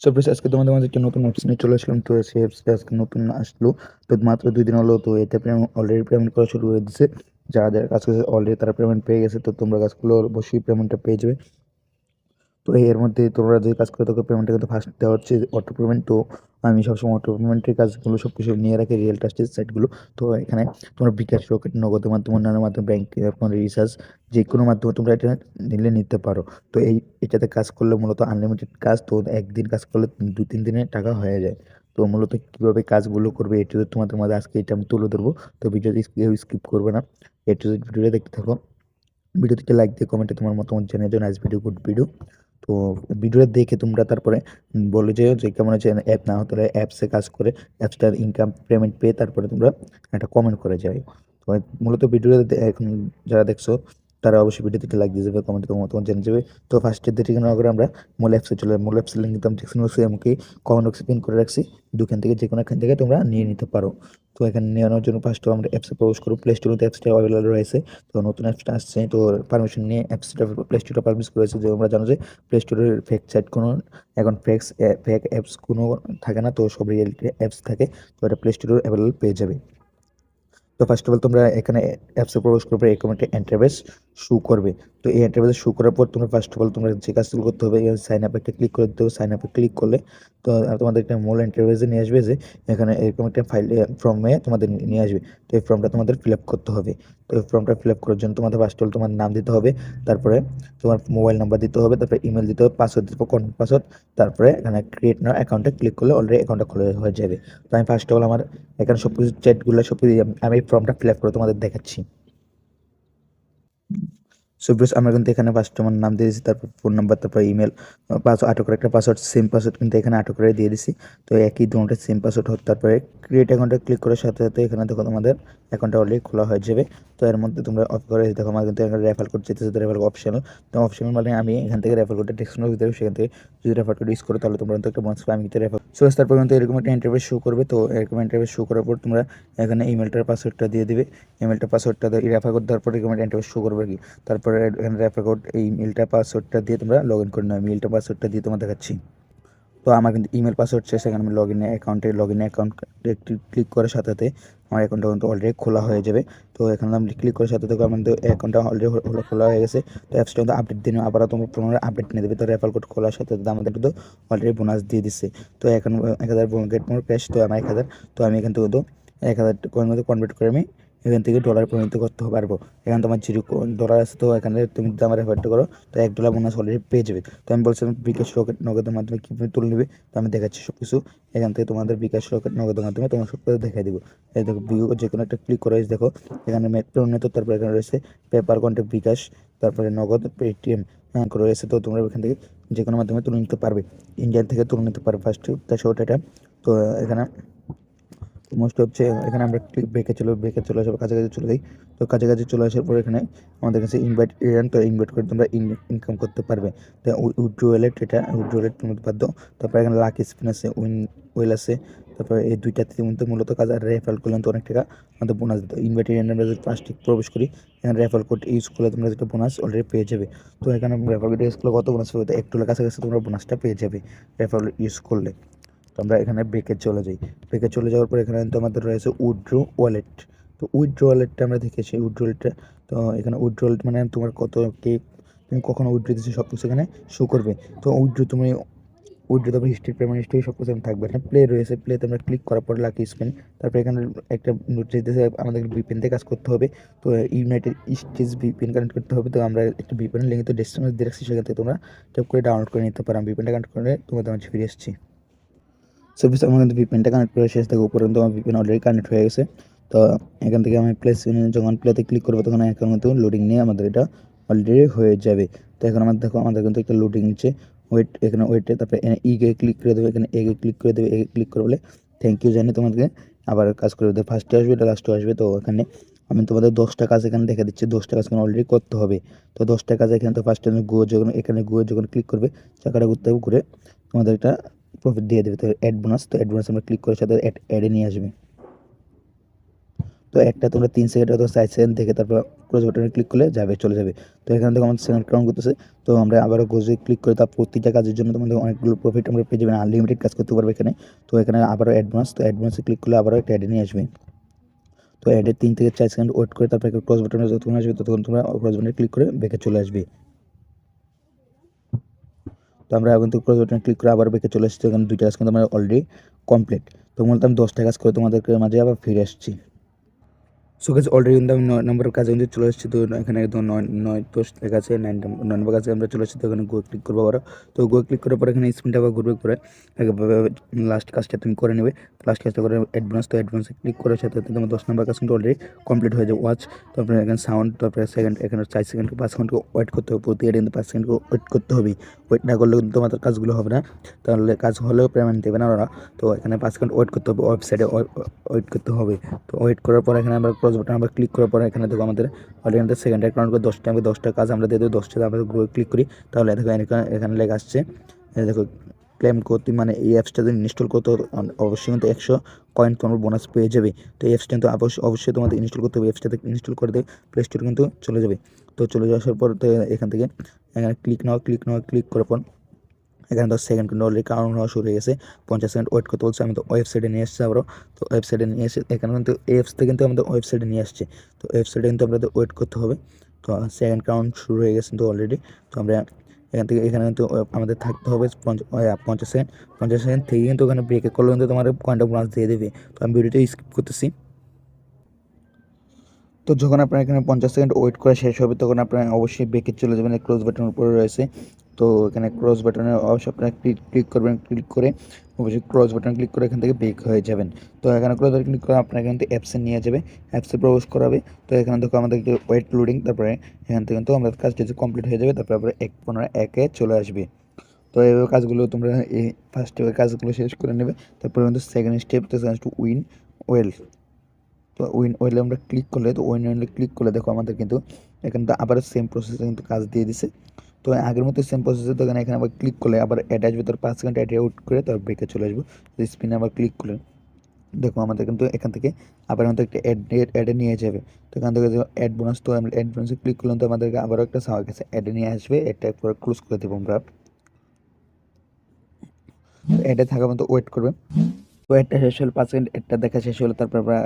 So friends, আজকে তোমাদের মাঝে একটা নতুন অপশনে চলে আসলাম। তো সেই অ্যাপসটা আজকে নতুন আসলো, তো মাত্র 2 দিন হলো। তো এতে অলরেডি পেমেন্ট করা শুরু হয়ে দিচ্ছে। যারা যারা কাজ করছে অলরেডি তারা পেমেন্ট পেয়ে গেছে। তো তোমরা কাজগুলো অবশ্যই পেমেন্টটা পেয়ে যাবে। তো এর মধ্যে তোমরা যে কাজ করে তোকে পেমেন্টটা কিন্তু ফার্স্ট দেওয়া হচ্ছে অটো পেমেন্ট। তো আমি সবসময় অটো পেমেন্টের কাজগুলো সব কিছু নিয়ে রাখি রিয়েল ট্রাস্টেড সাইটগুলো। তো এখানে তোমার বিকাশ, রকেট, নগদের মাধ্যমে, অন্যান্য মাধ্যমে, ব্যাংক, আপনার রিচার্জ, যে কোনো মাধ্যমে তোমরা এটা নিতে পারো। তো এটাতে কাজ করলে মূলত আনলিমিটেড কাজ। তো একদিন কাজ করলে 2-3 দিনে টাকা হয়ে যায়। তো মূলত কীভাবে কাজগুলো করবে এটি তোমাদের মাঝে আজকে এটা আমি তুলে ধরবো। তো ভিডিওটি স্কিপ করবে না, এটি ভিডিওটা দেখতে থাকো। ভিডিওটিতে লাইক দিয়ে কমেন্টে তোমার মতামত জানিয়ে দাও। Nice video, good video. তো ভিডিওটা দেখে তোমরা তারপরে বলে যেও যে কেমন হচ্ছে। অ্যাপ না হতে অ্যাপসে কাজ করে অ্যাপসটার ইনকাম পেমেন্ট পেয়ে তারপরে তোমরা একটা কমেন্ট করে যাও। তো মূলত ভিডিওটা এখন যারা দেখছো তারা অবশ্যই ভিডিওতে লাইক দিয়ে যাবে, কমেন্টে তোমার মতামত জানিয়ে যাবে। তো ফার্স্টের দিকে না করে আমরা মূল অ্যাপসে চলে যাই। মূল অ্যাপসের লিঙ্ক কিন্তু আমি ডিসক্রিপশন বক্সে এমনকি কমেন্ট বক্সে পিন করে রাখছি। দোকান থেকে যে কোনো এখান থেকে তোমরা নিয়ে নিতে পারো। তো এখানে নেওয়ানোর জন্য ফার্স্ট আমরা অ্যাপসে প্রবেশ করবো। প্লে স্টোরে অ্যাপসটা অ্যাভেলেবল রয়েছে। তো নতুন অ্যাপসটা আসছে, তো পারমিশন নিয়ে অ্যাপসটা প্লে স্টোরে পারমিশন করেছে। যে আমরা জানো যে প্লে স্টোরের ফেক সাইট কোনো এখন ফেক অ্যাপস কোনো থাকে না, তো সব রিয়েল অ্যাপস থাকে। তো এটা প্লে স্টোরে অ্যাভেলেবল পেয়ে যাবে। তো ফার্স্ট অফ অল তোমরা এখানে অ্যাপসে প্রবেশ করবে, এরকম একটা ইন্টারফেস শো করবে। তো এই ইন্টারফেস শো করার পর তোমরা ফার্স্ট অফ অল তোমরা যে কাজগুলো করতে হবে, সাইন আপ একটা ক্লিক করে দিতে হবে। সাইন আপে ক্লিক করলে তো তোমাদের একটা মূল ইন্টারফেসে নিয়ে আসবে, যে এখানে এরকম একটা ফাইল ফর্মে তোমাদের নিয়ে আসবে। তো এই ফর্মটা তোমাদের ফিল আপ করতে হবে। তো এই ফর্মটা ফিল আপ করার জন্য তোমাদের ফার্স্ট অফ অল তোমার নাম দিতে হবে, তারপরে তোমার মোবাইল নাম্বার দিতে হবে, তারপরে ইমেল দিতে হবে, পাসওয়ার্ড দিতে হবে, কনফার্ম পাসওয়ার্ড। তারপরে এখানে ক্রিয়েট নাও অ্যাকাউন্টে ক্লিক করলে অলরেডি অ্যাকাউন্টটা খুলে হয়ে যাবে। তো আমি ফার্স্ট অফ অল আমার এখানে সব কিছু চ্যাটগুলো সব কিছু আমি এই ফর্মটা ফিল আপ করে তোমাদের দেখাচ্ছি। সো ভিউয়ার্স, আমরা কিন্তু এখানে ফার্স্ট আমার নাম দিয়ে দিয়েছি, তারপর ফোন নাম্বার, তারপর ইমেল, পাসওয়ার্ড, আটো করে একটা পাসওয়ার্ড, সেম পাসওয়ার্ড কিন্তু এখানে আটো করে দিয়ে দিছি। তো একই দুটো সেম পাসওয়ার্ড হোক। তারপরে ক্রিয়েট অ্যাকাউন্টে ক্লিক করার সাথে সাথে এখানে দেখো তোমাদের অ্যাকাউন্টটা অলরেডি খোলা হয়ে যাবে। তো এর মধ্যে তোমরা অফ করে দেখো আমার কিন্তু এখানে রেফার কোড যেতেছে, তো রেফার অপশনাল। তো অপশনাল মানে আমি এখান থেকে রেফার কোডটা টেক্সটের ভিতরে, সেখান থেকে যদি রেফার কোড ইউজ করো তাহলে তোমরা কিন্তু একটা বোনাস পাবে। আমি কিন্তু রেফার সো তারপর কিন্তু এরকম একটা ইন্টারফেস শো করবে। তো এরকম ইন্টারফেস শো করার পর তোমরা এখানে ইমেলটার পাসওয়ার্ডটা দিয়ে দিবে। ইমেলটা পাসওয়ার্ডটা রেফার কোড দেওয়ার পর এরকম একটা ইন্টারফেস শো করবে আর কি। তারপরে এখানে রেফার কোড, এই মেলটা পাসওয়ার্ডটা দিয়ে তোমরা লগ ইন করে নাও। মেলটা পাসওয়ার্ডটা দিয়ে তোমার দেখাচ্ছি। তো আমার কিন্তু ইমেল পাসওয়ার্ড শেষ, এখানে আমি লগ ইন অ্যাকাউন্টে ক্লিক করার সাথে সাথে আমার অ্যাকাউন্টটা কিন্তু অলরেডি খোলা হয়ে যাবে। তো এখানে আমি ক্লিক করার সাথে সাথে আমার অ্যাকাউন্টটা অলরেডি খোলা হয়ে গেছে। তো অ্যাপসটা কিন্তু আপডেট দিন, আবারও তোমরা পুনরায় আপডেট নিয়ে দেবে। তো রেফার কোড খোলার সাথে সাথে আমাদের কিন্তু অলরেডি বোনাস দিয়ে দিচ্ছে। তো এখন 1000 গেট মোর ক্যাশ, তো আমার 1000। তো আমি এখান থেকে কিন্তু 1000 কয়েনের মধ্যে কনভার্ট করে আমি এখান থেকে ডলার পরিণত করতে পারবো। এখানে তোমার $0 আছে, তো এখানে তুমি যদি আমার রেফারটা করো তো $1 বোনাস অলরেডি পেয়ে যাবে। তো আমি বলছিলাম বিকাশ, রকেট, নগদের মাধ্যমে কীভাবে তুলে নেবে, তো আমি দেখাচ্ছি সব কিছু। এখান থেকে তোমাদের বিকাশ, রকেট, নগদের মাধ্যমে তোমার সব কিছু দেখাই দিব। এই দেখো ভিউ, যে কোনো একটা ক্লিক করে দেখো এখানে পরিণত, তারপরে এখানে রয়েছে পেপার, কন্ট্যাক্ট, বিকাশ, তারপরে নগদ, পেটিএম রয়েছে। তো তোমরা এখান থেকে যে কোনো মাধ্যমে তুলে নিতে পারবে, ইন্ডিয়ান থেকে তুলে নিতে পারবে ফার্স্ট এটা। তো এখানে মোস্ট হচ্ছে এখানে আমরা ব্রেকে চলে আসার কাছাকাছি চলে যাই। তো কাছাকাছি চলে আসার পর এখানে আমাদের কাছে ইনভাইট এরেন, তো ইনভাইট করে তোমরা ইনকাম করতে পারবে। তো উইথড্রোয়ালেট, এটা উইথড্রোয়ালেট তুমি বাধ্য। তারপর এখানে লাকি স্পিন আছে, ওয়েল আছে। তারপরে এই দুইটাতে মধ্যে মূলত কাজ, আর রেফার করলে তো অনেক টাকা আমাদের বোনাস দিতে। ইনভাইট এরেন আমরা যদি প্লাস্টিক প্রবেশ করি, এখানে রেফার কোড ইউজ করলে তোমরা যেটা বোনাস অলরেডি পেয়ে যাবে। তো এখানে রেফার কোড ইউজ করলে কত বোনাস পাবে, তো $1 কাছাকাছি তোমরা বোনাসটা পেয়ে যাবে রেফার ইউজ করলে। তো আমরা এখানে ব্রেকে চলে যাই। ব্রেকে চলে যাওয়ার পর এখানে কিন্তু আমাদের রয়েছে উইথড্রো ওয়ালেট। তো উইথড্রো ওয়ালেটটা আমরা দেখেছি, উইথড্রো ওয়ালেটটা। তো এখানে উইথড্রো ওয়ালেট মানে তোমার কত কে তুমি কখনো উইথড্রো দিচ্ছি সব কিছু এখানে শো করবে। তো উইথড্রো তারপর হিস্ট্রি, পেমেন্ট হিস্ট্রি সব কিছু থাকবে। এখানে প্লে রয়েছে, প্লেতে আমরা ক্লিক করার পর লাকি স্পিন, তারপর এখানে একটা নোটিশ দিয়েছে আমাদের ভিপিএন দিয়ে কাজ করতে হবে। তো ইউনাইটেড স্টেটস ভিপিএন কানেক্ট করতে হবে। তো আমরা একটা ভিপিএন লিঙ্ক তো ডেসক্রিপশনে দিয়ে রাখছি, সেখান থেকে তোমরা ট্যাপ করে ডাউনলোড করে নিতে পারো। আমি ভিপিএনটা কানেক্ট করে তোমাদের মাঝে ফিরে এসেছি। সার্ভিস আমার কিন্তু ভিপিএনটা কানেক্ট করে শেষ থেকে উপরে কিন্তু আমার ভিপিএন অলরেডি কানেক্ট হয়ে গেছে। তো এখান থেকে আমি যখন প্লেতে ক্লিক করবো তখন এখন কিন্তু লোডিং নিয়ে আমাদের এটা অলরেডি হয়ে যাবে। তো এখন আমাদের দেখো আমাদের কিন্তু একটা লোডিং নিচ্ছে, ওয়েট, এখানে ওয়েটে, তারপরে ইগে ক্লিক করে দেবে, এখানে এগে ক্লিক করে দেবে। এগে ক্লিক করে বলে থ্যাংক ইউ জানি তোমাদেরকে আবার কাজ করে দেবে। ফার্স্টে আসবে, এটা লাস্টে আসবে। তো এখানে আমি তোমাদের 10টা কাজ এখানে দেখা দিচ্ছি, 10টা কাজ এখানে অলরেডি করতে হবে। তো 10টা কাজ এখানে, তো ফার্স্টে এখানে যখন ক্লিক করবে চাকাটা ঘুরতে হবে, ঘুরে তোমাদের এটা প্রফিট দিয়ে দেবে। তো অ্যাড বোনাস, তো অ্যাড বোনাস আমরা ক্লিক করার সাথে অ্যাডে নিয়ে আসবে। তো একটা তোমরা 3 সেকেন্ড অথবা 4 সেকেন্ড দেখে তারপর ক্লোজ বাটনে ক্লিক করলে চলে যাবে। তো এখান থেকে আমাদের সেকেন্ড কাউন্ট করতেছে। তো আমরা আবারও ক্লোজে ক্লিক করে তার প্রতিটা কাজের জন্য তোমাদের অনেকগুলো প্রফিট আমরা পেয়ে যাবেন, আনলিমিটেড কাজ করতে পারবে এখানে। তো এখানে আবারও অ্যাডভান্স, তো অ্যাডভান্সে ক্লিক করলে আবারও একটা অ্যাডে নিয়ে আসবে। তো অ্যাডের 3 থেকে 4 সেকেন্ড ওয়েট করে তারপর ক্লোজ বাটনে যতক্ষণ আসবে ততক্ষণ তোমরা ক্লোজ বাটনে ক্লিক করে ব্যাকে চলে আসবে। তো আমরা কিন্তু ক্লোজ বাটনে ক্লিক করে আবার ব্যাকে চলে এসেছি। এখানে 2টা কাজ কিন্তু আমরা অলরেডি কমপ্লিট। তো মূলত আমি 10টা কাজ করে তোমাদেরকে মাঝে আবার ফিরে আসছি। সো গাইস অলরেডি কিন্তু আমি 9 নম্বরের কাজে কিন্তু চলে এসেছি। তো এখানে একদম 9 10 লেখা আছে, 9 নম্বর কাজে আমরা চলে এসেছি। তো এখানে গো ক্লিক করবো আবার। তো গো ক্লিক করার পর এখানে স্ক্রিনটা আবার ঘুরবে করে লাস্ট কাজটা তুমি করে নেবে। লাস্ট কাজটা করে অ্যাডভান্স, তো অ্যাডভান্সে ক্লিক করার সাথে সাথে তোমার 10 নম্বর কাজ কিন্তু অলরেডি কমপ্লিট হয়ে যাবে। ওয়াচ, তারপরে এখানে সাউন্ড, তারপরে সেকেন্ড, এখানে 4 সেকেন্ড 5 সেকেন্ড ওয়েট করতে হবে, প্রতি কিন্তু 5 সেকেন্ড ওয়েট করতে হবে। ওয়েট না করলে কিন্তু তোমাদের কাজগুলো হবে না, তাহলে কাজ হলেও পেমেন্ট দেবে না ওরা। তো এখানে 5 সেকেন্ড ওয়েট করতে হবে, ওয়েবসাইটে ওয়েট করতে হবে। তো ওয়েট করার পর এখানে আমরা ক্লোজ বাটন আমরা ক্লিক করার পর এখানে দেখো আমাদের অলরেডি আমাদের সেকেন্ড অ্যাকাউন্ট করে 10টা কাজ আমরা দিয়ে দেবো। 10টা আমরা ক্লিক করি, তাহলে দেখো এখানে লেখা আসছে, দেখো ক্লেম করতে, মানে এই অ্যাপসটা যদি ইনস্টল করতে অবশ্যই কিন্তু 100 কয়েন তোমার বোনাস পেয়ে যাবে। তো এই অ্যাপসটা কিন্তু অবশ্যই তোমাদের ইনস্টল করতে হবে। অ্যাপসটাতে ইনস্টল করে দিয়ে প্লে স্টোরে কিন্তু চলে যাবে। তো চলে যাওয়ার পর তো এখান থেকে এখানে ক্লিক করার পর এখানে 10 সেকেন্ড কিন্তু অলরেডি কাউন্ট হওয়া শুরু হয়ে গেছে। 50 সেকেন্ড ওয়েট করতে বলছে। আমি তো ওয়েবসাইটে নিয়ে এসেছি আবারও। তো ওয়েবসাইটে নিয়ে এসে এখানে কিন্তু অ্যাপসটা কিন্তু আমাদের ওয়েবসাইটে নিয়ে আসছে। তো ওয়েবসাইটে কিন্তু আমাদের ওয়েট করতে হবে। তো সেকেন্ড কাউন্ট শুরু হয়ে গেছে কিন্তু অলরেডি। তো আমরা এখান থেকে এখানে কিন্তু আমাদের থাকতে হবে 50 সেকেন্ড। 50 সেকেন্ড থেকে কিন্তু ওখানে ব্রেকে করলে কিন্তু তোমার কয়েনটা বোনাস দিয়ে দেবে। তো আমি ভিডিওটা স্কিপ করতেছি। তো যখন আপনার এখানে 50 সেকেন্ড ওয়েট করা শেষ হবে তখন আপনার অবশ্যই ব্রেকে চলে যাবেন। ক্লোজ বাটনের উপরে রয়েছে। তো এখানে ক্লোজ বাটনে অবশ্যই আপনারা ক্লিক করবেন। ক্লিক করে অবশ্যই ক্লোজ বাটন ক্লিক করে এখান থেকে ব্রেক হয়ে যাবেন। তো এখানে ক্লোজ বাটন ক্লিক করে আপনার কিন্তু অ্যাপসে নিয়ে যাবে, অ্যাপসে প্রবেশ করাবে। তো এখানে দেখো আমাদের ওয়েট লোডিং, তারপরে এখান থেকে কিন্তু আমাদের কাজটা কমপ্লিট হয়ে যাবে। তারপরে আবার পুনরায় একে চলে আসবে। তো এইভাবে কাজগুলো তোমরা এই ফার্স্ট কাজগুলো শেষ করে নেবে। তারপরে কিন্তু second step to win well. তো উইন ওয়েলে আমরা ক্লিক করলে, তো উইন ওয়েলে ক্লিক করলে দেখো আমাদের কিন্তু এখানে তো আবার সেম প্রসেসে কিন্তু কাজ দিয়ে দিছে। তো আগের মতো সেম প্রসেসে তো এখানে আবার ক্লিক করলে আবার অ্যাড আসবে, তার 5 সেকেন্ড অ্যাড আউট করে তারপর ব্রেকে চলে আসবো। স্পিনে আবার ক্লিক করলে দেখো আমাদের কিন্তু এখান থেকে আবার আমাদের একটা অ্যাডে নিয়ে যাবে। তো এখান থেকে অ্যাড বোনাস, তো আমরা অ্যাড বোনাসে ক্লিক করলাম, তো আমাদেরকে আবারও একটা সাওয়ার কাছে অ্যাডে নিয়ে আসবে। অ্যাডটা একবার ক্লোজ করে দেবো আমরা। অ্যাডে থাকা মতো ওয়েট করবে। তো একটা শেষ হলো, 5 সেকেন্ড একটা দেখা শেষ হলো, তারপর আমরা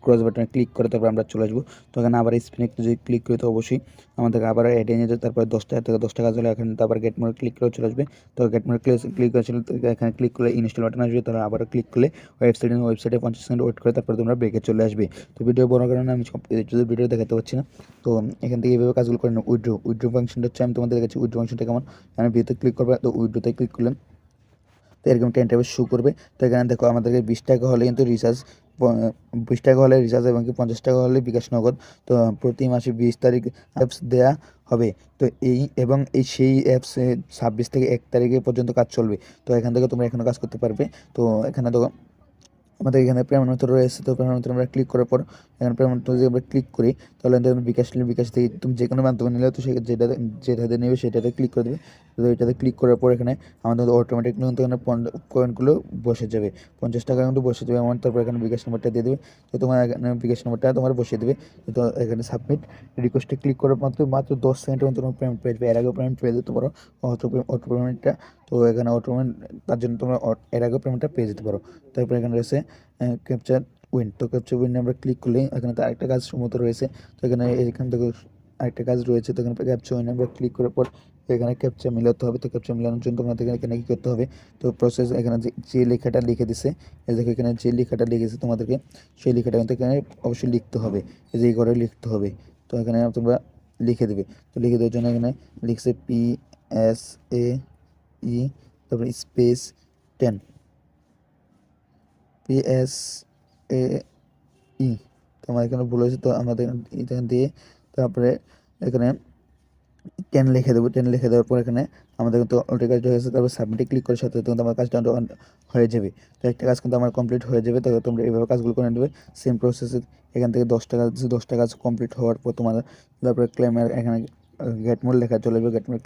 ক্রস বাটনে ক্লিক করে তারপর আমরা চলে আসবো। তো এখানে আবার স্পিনে যদি ক্লিক করি তো অবশ্যই আমাদেরকে আবার অ্যাডে নিয়ে যায়। তারপর 10টা থেকে 10টা কাজ হলে এখানে তো আবার গেট মোড়ে ক্লিক করে চলে আসবে। তো গেট মোড়ে ক্লিক করেছিল, তো এখানে ক্লিক করলে ইনস্টল বাটন আসবে। তারপর আবারও ক্লিক করলে ওয়েবসাইটে 50 সেকেন্ড ওয়েট করে তারপর তোমরা ব্রেকে চলে আসবে। তো ভিডিও বড় কারণে আমি সব ভিডিও দেখাতে পারছি না। তো এখান থেকে এইভাবে কাজগুলো করে নেব। উইথড্রো ফাংশনটা হচ্ছে, আমি তোমাদের কাছে উইথড্রো ফাংশনটা কেমন, আমি ভিডিওতে ক্লিক করবে। তো উইথড্রোতে ক্লিক করলাম, তো এরকম 10 টাইপের শো করবে। তো এখানে দেখো আমাদেরকে 20 টাকা হলে কিন্তু রিচার্জ, 20 টাকা হলে রিচার্জ এবং কি 50 টাকা হলে বিকাশ নগদ। তো প্রতি মাসে 20 তারিখ অ্যাপস দেয়া হবে। তো এই সেই অ্যাপসে 26 থেকে 1 তারিখে পর্যন্ত কাজ চলবে। তো এখান থেকে তোমরা এখনও কাজ করতে পারবে। তো এখানে দেখো আমাদের এখানে পেমেন্ট মেথড রয়েছে। তো পেমেন্ট মেথড আমরা ক্লিক করার পর এখানে পেমেন্ট মেথড যদি আমরা ক্লিক করি তাহলে বিকাশ নিলে বিকাশ থেকে তুমি যে কোনো মাধ্যমে নিলে তো যেটাতে নেবে সেটাতে ক্লিক করে দেবে। তো এটাতে ক্লিক করার পর এখানে আমাদের অটোমেটিক কিন্তু এখানে পয়েন্টগুলো বসে যাবে, 50 টাকা কিন্তু বসে যাবে অ্যামাউন্ট। তারপর এখানে বিকাশ নাম্বারটা দিয়ে দেবে। তো তোমার এখানে বিকাশ নাম্বারটা তোমার বসিয়ে দেবে। তো এখানে সাবমিট রিকোয়েস্টে ক্লিক করার মাত্র 10 সেকেন্ডের মধ্যে তোমার পেমেন্ট পেয়ে যাবে। এর আগেও পেমেন্ট পেয়ে যেতে পারো অটো পেমেন্টটা। তো এখানে অটো পেমেন্ট তার জন্য তোমরা এর আগেও পেমেন্টটা পেয়ে যেতে পারো। তারপর এখানে রয়েছে ক্যাপচার উইন। তো ক্যাপচার উইনে আমরা ক্লিক করলে এখানে তো আরেকটা কাজ মতো রয়েছে। তো এখান থেকে আরেকটা কাজ রয়েছে। তো এখানে ক্যাপচার উইনে আমরা ক্লিক করার পর এখানে ক্যাপচার মিলাতে হবে। তো ক্যাপচার মিলানোর জন্য তোমাদের এখানে কী করতে হবে, তো প্রসেস এখানে যে লেখাটা লিখে দিছে, এই দেখো এখানে যে লেখাটা লিখেছে তোমাদেরকে সেই লেখাটা কিন্তু এখানে অবশ্যই লিখতে হবে, এই যে এই ঘরে লিখতে হবে। তো এখানে তোমরা লিখে দেবে। তো লিখে দেওয়ার জন্য এখানে লিখছে PSAE, তারপরে স্পেস 10 PSAE। তো আমার এখানে ভুল হয়েছে, তো আমাদের এখানে দিয়ে তারপরে এখানে 10 লিখে দেবো। 10 লিখে দেওয়ার পর এখানে আমাদের কিন্তু অলরেডি কাজটা হয়েছে। তারপর সাবমিটে ক্লিক করার সাথে কিন্তু আমার কাজটা হয়ে যাবে। তো একটা কাজ কিন্তু আমার কমপ্লিট হয়ে যাবে। তো তোমরা এইভাবে কাজগুলো করে নেবে সেম প্রসেসে। এখান থেকে 10 কাজ কমপ্লিট হওয়ার পর তোমার তারপরে ক্লেমের এখানে গেট মোড লেখা চলে যাবে। গেট মোড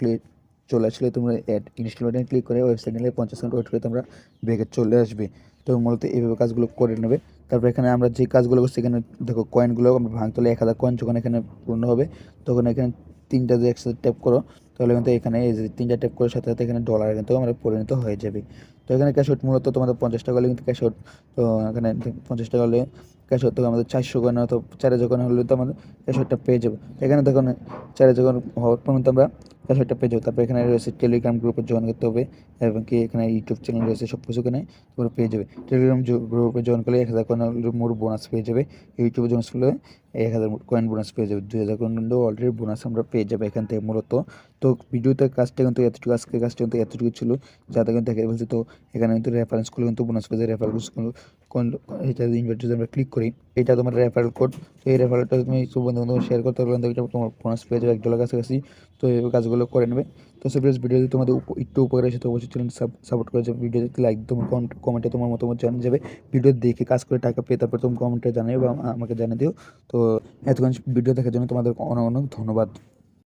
চলে আসলে তোমরা অ্যাড ইনস্টল বাটনে ক্লিক করে ওয়েবসাইট নিলে 50 মিনিট ওয়েট করে তোমরা ব্যাকে চলে আসবে। তো মূলত এইভাবে কাজগুলো করে নেবে। তারপর এখানে আমরা যে কাজগুলো করছি এখানে দেখো কয়েনগুলো আমরা ভাঙতে হলে 1000 কয়েন যখন এখানে পূর্ণ হবে তখন এখানে 3টা যদি একসাথে ট্যাপ করো তাহলে কিন্তু এখানে এই যে 3টা ট্যাপ করার সাথে সাথে এখানে ডলার কিন্তু আমরা পরিণত হয়ে যাবে। তো এখানে ক্যাশ আউট মূলত তোমাদের 50 টাকা হলে কিন্তু ক্যাশ আউট, তো এখানে 50 টাকা হলে ক্যাশ আউট থেকে আমাদের 400 কয়েন অথবা 4000 কয়েন হলে তো আমাদের ক্যাশ আউটটা পেয়ে যাবো। এখানে দেখো 4000 কয়েন হওয়ার পর্যন্ত আমরা ক্যাশ আউটটা পেয়ে যাবো। তারপর এখানে রয়েছে টেলিগ্রাম গ্রুপে জয়েন করতে হবে এবং কি এখানে ইউটিউব চ্যানেল রয়েছে, সব কিছু এখানে তোমরা পেয়ে যাবে। টেলিগ্রাম গ্রুপে জয়েন করলে 1000 কয়েন মোর বোনাস পেয়ে যাবে। ইউটিউবে জয়েন করলে 1000 কয়েন বোনাস পেয়ে যাবে। 2000 কয়েন কিন্তু অলরেডি বোনাস আমরা পেয়ে যাবো এখান থেকে মূলত। তো ভিডিওতে কাজটা কিন্তু এতটুকু, আজকের কাজটা কিন্তু এতটুকু ছিল যাতে কিন্তু দেখে বলছি। তো এখানে কিন্তু রেফারেন্স করলে কিন্তু বোনাস পেয়ে যায়। রেফারেন্সগুলো কোন এটা ইনভাইট যদি আমরা ক্লিক করি, এটা তোমার রেফারেল কোড। তো এই রেফারেলটা তুমি সব বন্ধু বান্ধব শেয়ার করতে পারবে, এটা তোমার বোনাস পেয়ে যাবে $1 কাছাকাছি। তো এই কাজগুলো করে নেবে। তো সব ভিডিও যদি তোমাদের একটু উপকার এসে তো অবশ্যই চ্যানেল সাপোর্ট করে যাবে। ভিডিওতে লাইক, তোমার কমেন্টে তোমার মতামত জানিয়ে যাবে। ভিডিও দেখে কাজ করে টাকা পেয়ে তারপর তুমি কমেন্টে জানিয়ে বা আমাকে জানিয়ে দিও। তো এতক্ষণ ভিডিও দেখার জন্য তোমাদের অনেক অনেক ধন্যবাদ।